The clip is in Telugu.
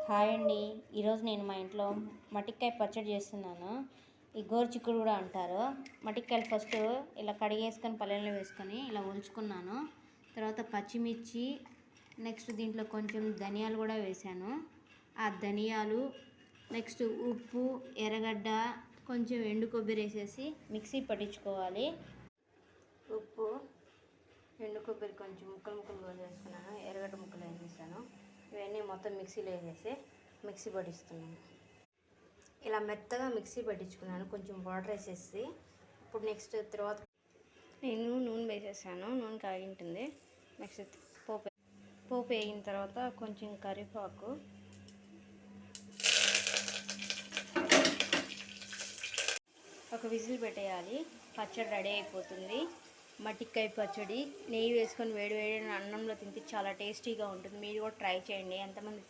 హాయ్ అండి. ఈరోజు నేను మా ఇంట్లో మటిక్కాయ పచ్చడి చేస్తున్నాను. ఈ గోరుచిక్కుడు కూడా అంటారు. మటిక్కాయలు ఫస్ట్ ఇలా కడిగేసుకొని పల్లెల్లో వేసుకొని ఇలా ఒలుచుకున్నాను. తర్వాత పచ్చిమిర్చి, నెక్స్ట్ దీంట్లో కొంచెం ధనియాలు కూడా వేసాను. ఆ ధనియాలు, నెక్స్ట్ ఉప్పు, ఎర్రగడ్డ, కొంచెం ఎండు కొబ్బరి వేసేసి మిక్సీ పట్టించుకోవాలి. ఉప్పు, ఎండు కొబ్బరి కొంచెం ముక్కలు వేసుకున్నాను. ఎర్రగడ్డ ముక్కలు వేసేసాను. ఇవన్నీ మొత్తం మిక్సీలో వేసేసి మిక్సీ పట్టిస్తున్నాను. ఇలా మెత్తగా మిక్సీ పట్టించుకున్నాను కొంచెం వాటర్ వేసేసి. ఇప్పుడు నెక్స్ట్ తర్వాత నేను నూనె వేసేసాను. నూనె కాగింటుంది. నెక్స్ట్ పోపు వేగిన తర్వాత కొంచెం కరివేపాకు, ఒక విజిల్ పెట్టేయాలి. పచ్చడి రెడీ అయిపోతుంది. మటిక్కాయ పచ్చడి నెయ్యి వేసుకొని వేడి అన్నంలో తింటే చాలా టేస్టీగా ఉంటుంది. మీరు కూడా ట్రై చేయండి. ఎంతమంది